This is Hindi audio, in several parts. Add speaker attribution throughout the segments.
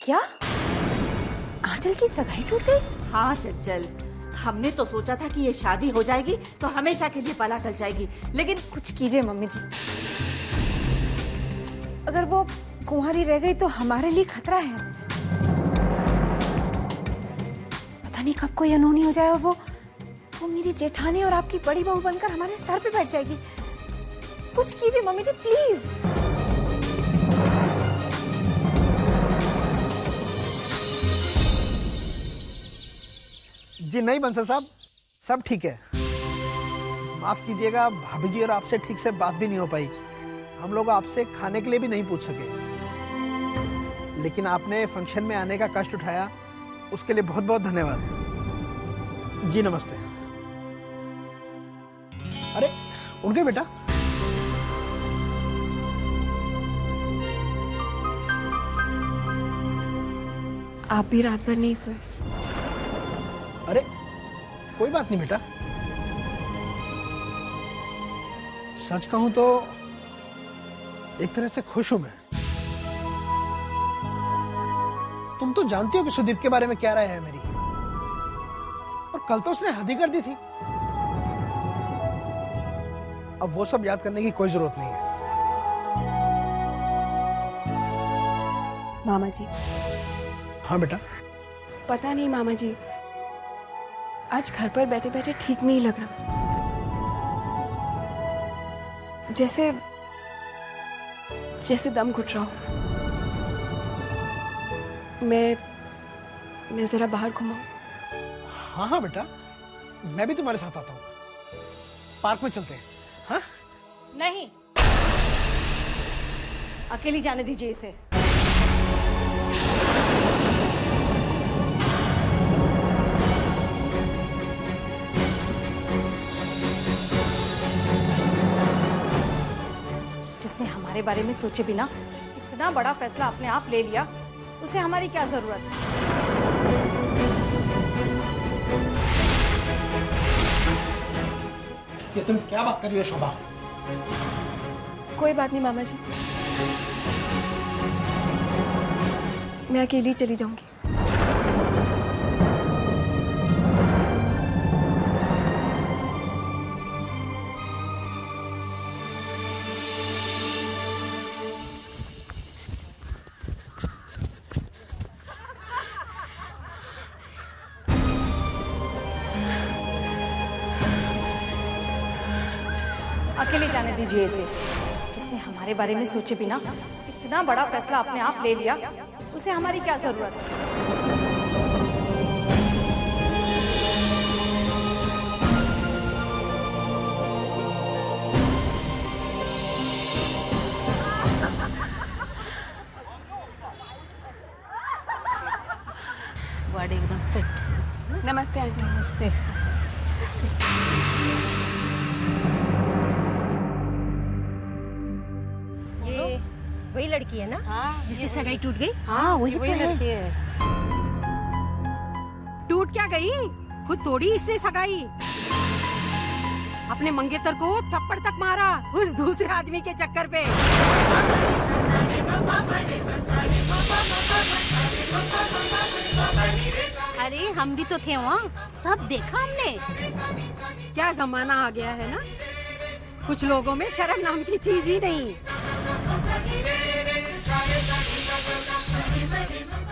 Speaker 1: क्या आंचल की सगाई टूट गई?
Speaker 2: हाँ चंचल, हमने तो सोचा था कि ये शादी हो जाएगी तो हमेशा के लिए पला टल जाएगी, लेकिन
Speaker 1: कुछ कीजिए मम्मी जी। अगर वो कुंवारी रह गई तो हमारे लिए खतरा है। पता नहीं कब कोई अनहोनी हो जाए और वो मेरी जेठानी और आपकी बड़ी बहू बनकर हमारे सर पे बैठ जाएगी। कुछ कीजिए मम्मी जी प्लीज।
Speaker 3: जी नहीं बंसल साहब, सब ठीक है। माफ कीजिएगा, भाभी जी और आपसे ठीक से बात भी नहीं हो पाई। हम लोग आपसे खाने के लिए भी नहीं पूछ सके, लेकिन आपने फंक्शन में आने का कष्ट उठाया, उसके लिए बहुत बहुत धन्यवाद। जी नमस्ते। अरे उठ गए बेटा?
Speaker 4: आप भी रात भर नहीं सोए?
Speaker 3: अरे कोई बात नहीं बेटा, सच कहूं तो एक तरह से खुश हूं मैं। तुम तो जानती हो कि सुदीप के बारे में क्या राय है मेरी, और कल तो उसने हद ही कर दी थी। अब वो सब याद करने की कोई जरूरत नहीं है।
Speaker 4: मामा जी।
Speaker 3: हाँ बेटा।
Speaker 4: पता नहीं मामा जी, आज घर पर बैठे बैठे ठीक नहीं लग रहा। जैसे दम घुट रहा हो। मैं जरा बाहर घुमाऊं?
Speaker 3: हाँ हाँ बेटा, मैं भी तुम्हारे साथ आता हूँ। पार्क में चलते हैं। हाँ?
Speaker 1: नहीं, अकेली जाने दीजिए इसे। जिसने हमारे बारे में सोचे बिना इतना बड़ा फैसला अपने आप ले लिया, उसे हमारी क्या जरूरत है?
Speaker 3: ये तुम क्या बात कर रही हो शोभा?
Speaker 4: कोई बात नहीं मामा जी, मैं अकेली चली जाऊंगी।
Speaker 1: अकेले जाने दीजिए इसे। जिसने हमारे बारे में सोचे बिना इतना बड़ा फैसला अपने आप ले लिया, उसे हमारी क्या जरूरत है?
Speaker 2: बॉडी एकदम फिट।
Speaker 4: नमस्ते आंटी।
Speaker 2: नमस्ते।
Speaker 5: वही लड़की है ना?
Speaker 2: हाँ,
Speaker 5: जिसकी सगाई टूट गई?
Speaker 1: हाँ वही तो
Speaker 2: लड़की है।
Speaker 6: टूट क्या गई, खुद तोड़ी इसने सगाई। अपने मंगेतर को थप्पड़ तक मारा उस दूसरे आदमी के चक्कर पे।
Speaker 2: अरे हम भी तो थे वहाँ, सब देखा हमने।
Speaker 6: क्या जमाना आ गया है ना, कुछ लोगों में शर्म नाम की चीज ही नहीं।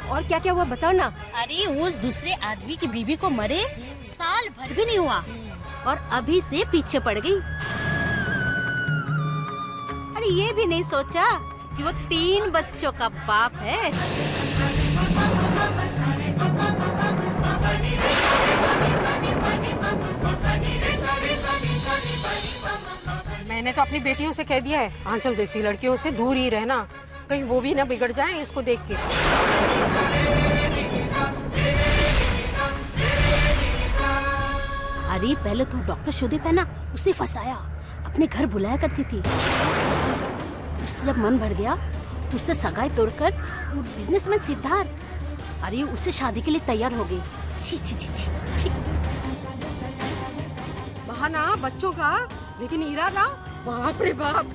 Speaker 5: और क्या क्या हुआ बताओ ना।
Speaker 2: अरे उस दूसरे आदमी की बीवी को मरे साल भर भी नहीं हुआ और अभी से पीछे पड़ गई। अरे ये भी नहीं सोचा कि वो 3 बच्चों का बाप है।
Speaker 6: मैंने तो अपनी बेटियों से कह दिया है, आंचल जैसी लड़कियों से दूर ही रहना, कहीं वो भी ना बिगड़ जाएं इसको देख के।
Speaker 2: अरे पहले तो डॉक्टर सुदीप है ना, उसे फंसाया, अपने घर बुलाया करती थी। उससे जब मन भर गया तो उससे सगाई तोड़कर बिजनेसमैन सिद्धार्थ, अरे उससे शादी के लिए तैयार हो गई। छी छी छी छी छी।
Speaker 6: बहाना बच्चों का, लेकिन इरादा बाप रे बाप।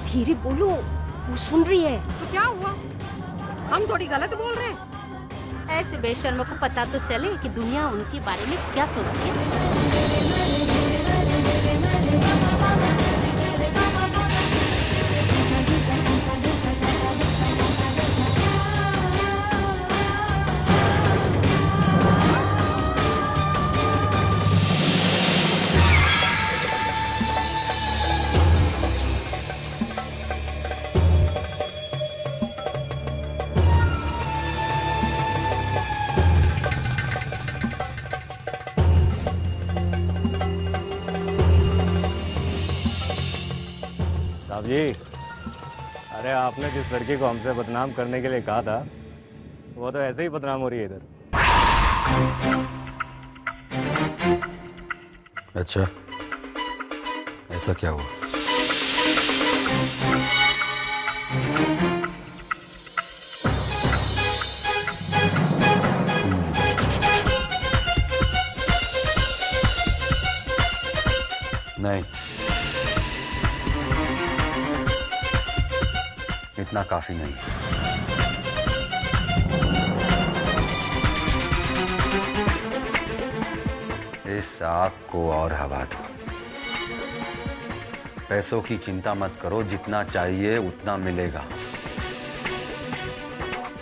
Speaker 5: धीरे बोलो,
Speaker 2: वो सुन रही है।
Speaker 6: तो क्या हुआ? हम थोड़ी गलत बोल रहे हैं।
Speaker 2: ऐसे बेशर्मों को पता तो चले कि दुनिया उनके बारे में क्या सोचती है।
Speaker 7: साहब जी, अरे आपने जिस लड़की को हमसे बदनाम करने के लिए कहा था वो तो ऐसे ही बदनाम हो रही है इधर।
Speaker 8: अच्छा, ऐसा क्या हुआ? नहीं, इतना काफी नहीं। इस आग को और हवा दो। पैसों की चिंता मत करो, जितना चाहिए उतना मिलेगा।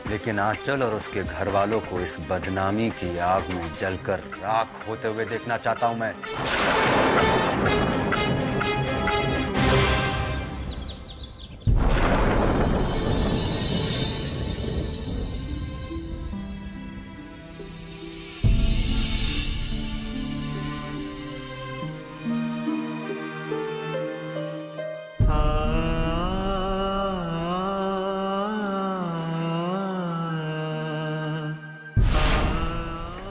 Speaker 8: लेकिन आंचल और उसके घर वालों को इस बदनामी की आग में जलकर राख होते हुए देखना चाहता हूं मैं।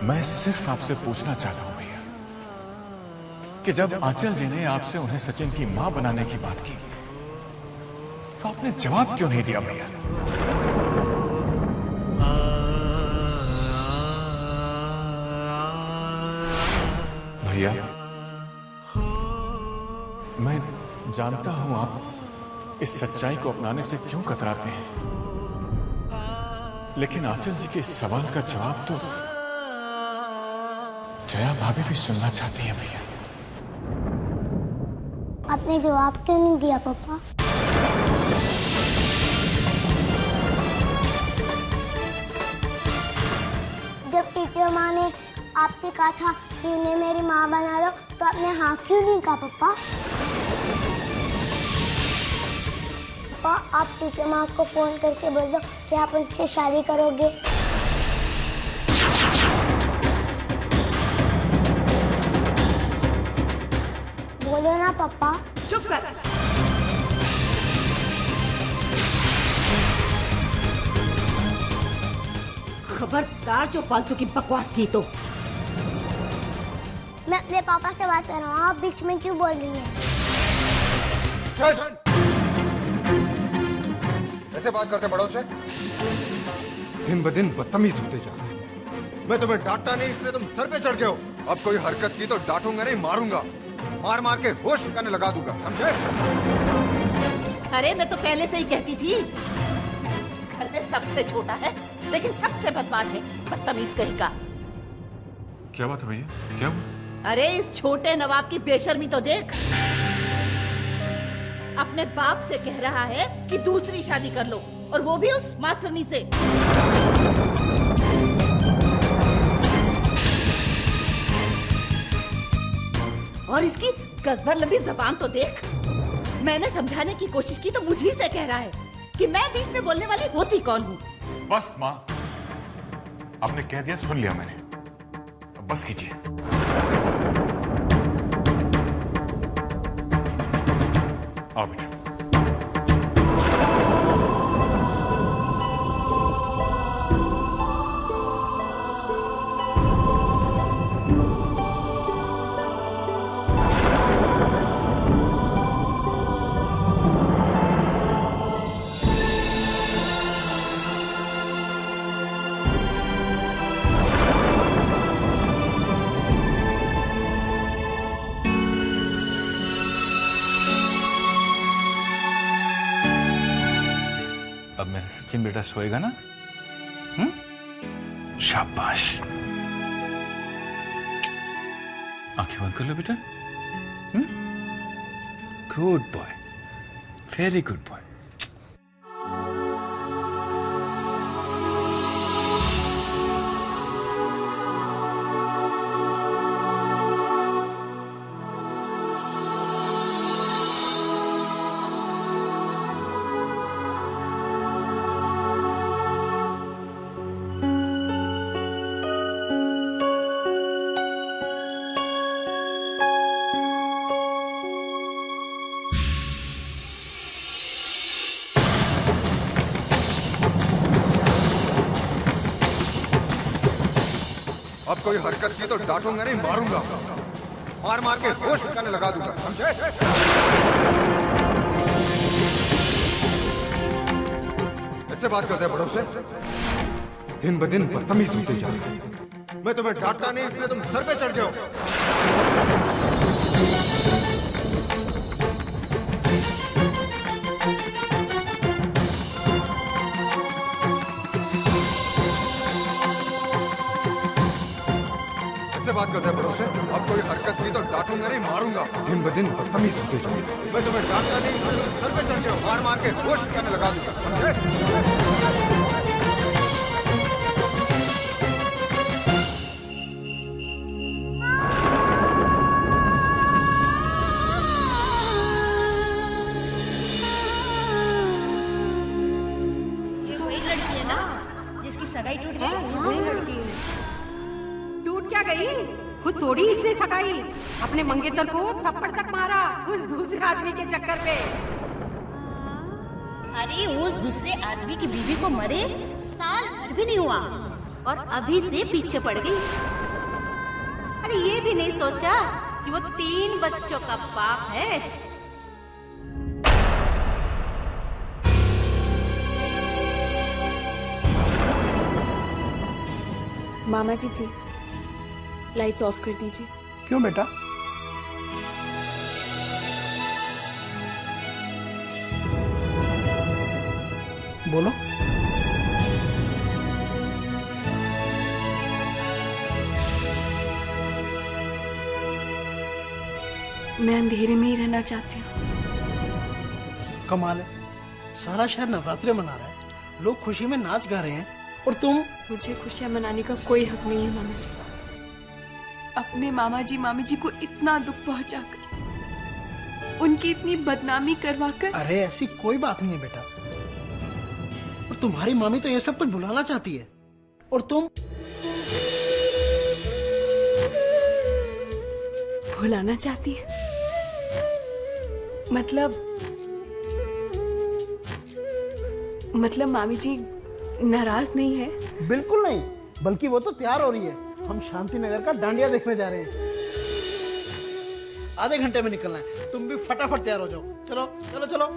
Speaker 9: मैं सिर्फ आपसे पूछना चाहता हूं भैया कि जब आंचल जी ने आपसे उन्हें सचिन की मां बनाने की बात की तो आपने जवाब क्यों नहीं दिया भैया? भैया, मैं जानता हूं आप इस सच्चाई को अपनाने से क्यों कतराते हैं, लेकिन आंचल जी के इस सवाल का जवाब तो जया भाभी भी सुनना चाहती है भैया।
Speaker 10: आपने जवाब क्यों नहीं दिया पापा? जब टीचर माँ ने आपसे कहा था कि उन्हें मेरी माँ बना दो तो आपने हाँ क्यों नहीं कहा पापा? पापा, आप टीचर माँ को फोन करके बोल दो कि आप उनसे शादी करोगे। बोलो ना पापा।
Speaker 6: चुप कर।
Speaker 2: खबरदार जो फालतू की बकवास की तो।
Speaker 10: मैं अपने पापा से बात कर रहा हूँ, आप बीच में क्यों बोल रही हैं?
Speaker 11: ऐसे बात करते बड़ों से? दिन ब दिन बदतमीज होते जा रहे हो। मैं तुम्हें डांटता नहीं इसलिए तुम सर पे चढ़ गए हो। अब कोई हरकत की तो डांटूंगा नहीं, मारूंगा। मार मार के होश ठिकाने लगा दूंगा, समझे?
Speaker 2: अरे मैं तो पहले से ही कहती थी, घर में सबसे छोटा है लेकिन सबसे बदमाश है, बदतमीज कहीं का।
Speaker 9: क्या बात है भैया, क्या हुआ?
Speaker 2: अरे इस छोटे नवाब की बेशर्मी तो देख। अपने बाप से कह रहा है कि दूसरी शादी कर लो, और वो भी उस मास्टरनी से। और इसकी गजबर लंबी जबान तो देख। मैंने समझाने की कोशिश की तो मुझी से कह रहा है कि मैं बीच में बोलने वाली होती कौन हूँ।
Speaker 9: बस माँ, आपने कह दिया, सुन लिया मैंने, अब बस कीजिए। आओ बेटा। सचिन बेटा सोएगा ना? शाबाश। आंखें बंद कर लो बेटा। Good boy, very good boy.
Speaker 11: अब कोई हरकत की तो डांटूंगा नहीं, मारूंगा। मार मार के होश ठिकाने लगा दूंगा, समझे? ऐसे बात करते हैं बड़ों से? दिन ब दिन बदतमीज होते जा रहे हो। मैं तुम्हें डांटता नहीं इसलिए तुम सर पे चढ़ गए हो। बात करते हैं बड़ों से? अब कोई हरकत की तो डांटूंगा नहीं, मारूंगा। दिन ब दिन बदतमीज होते जा रहे हो। मैं तुम्हें डांटता नहीं, सर पे चढ़ के मार मार के होश ठिकाने लगा दूंगा, समझे?
Speaker 2: ये वही लड़की है ना जिसकी सगाई टूट गई?
Speaker 6: वही लड़की है। टूट क्या गई? खुद तोड़ी इसने सगाई। अपने मंगेतर को थप्पड़ तक मारा उस दूसरे आदमी के चक्कर पे।
Speaker 2: अरे उस दूसरे आदमी की बीवी को मरे साल भर भी नहीं हुआ और अभी से पीछे पड़ गई। अरे ये भी नहीं सोचा कि वो 3 बच्चों का बाप है।
Speaker 4: मामा जी प्लीज लाइट्स ऑफ कर दीजिए।
Speaker 3: क्यों बेटा? बोलो।
Speaker 4: मैं अंधेरे में ही रहना चाहती हूँ।
Speaker 3: कमाल है, सारा शहर नवरात्रे मना रहा है, लोग खुशी में नाच गा रहे हैं और तुम?
Speaker 4: मुझे खुशियाँ मनाने का कोई हक नहीं है मामा जी। अपने मामा जी मामी जी को इतना दुख पहुंचाकर, उनकी इतनी बदनामी करवाकर।
Speaker 3: अरे ऐसी कोई बात नहीं है बेटा, और तुम्हारी मामी तो ये सब कुछ भुलाना चाहती है और तुम?
Speaker 4: भुलाना चाहती है मतलब मामी जी नाराज नहीं है?
Speaker 3: बिल्कुल नहीं, बल्कि वो तो तैयार हो रही है। हम शांति नगर का डांडिया देखने जा रहे हैं। आधे घंटे में निकलना है, तुम भी फटाफट तैयार हो जाओ। चलो चलो चलो।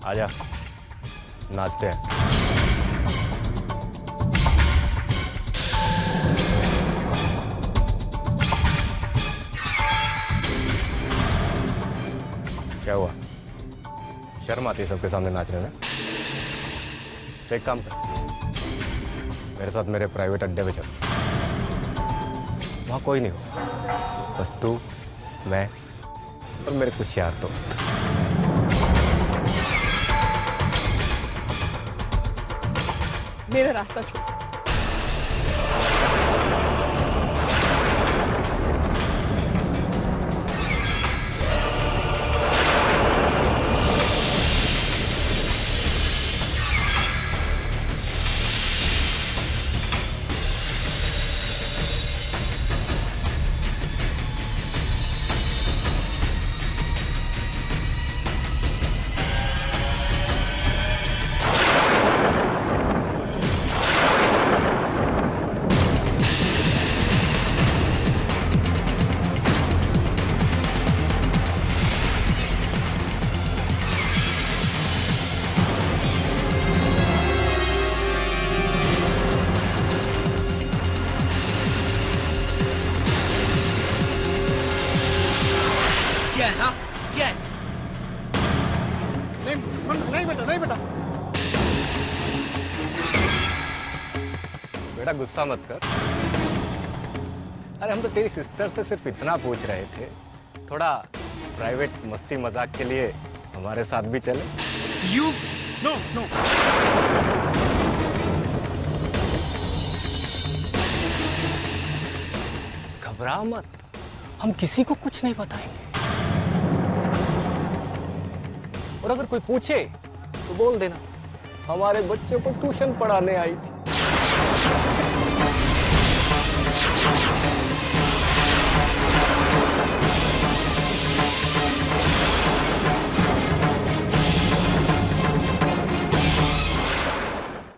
Speaker 7: आजा, नाचते हैं। क्या हुआ? शर्म आती है सबके सामने नाचने में? तो एक काम कर, मेरे साथ मेरे प्राइवेट अड्डे पे चल। वहाँ कोई नहीं हो, बस तू, मैं और मेरे कुछ यार दोस्त।
Speaker 4: मेरा रास्ता छोड़।
Speaker 7: बेटा गुस्सा मत कर। अरे हम तो तेरी सिस्टर से सिर्फ इतना पूछ रहे थे, थोड़ा प्राइवेट मस्ती मजाक के लिए हमारे साथ भी चले।
Speaker 9: You know no.
Speaker 7: घबरा मत, हम किसी को कुछ नहीं बताएंगे। और अगर कोई पूछे तो बोल देना हमारे बच्चे को ट्यूशन पढ़ाने आई थी।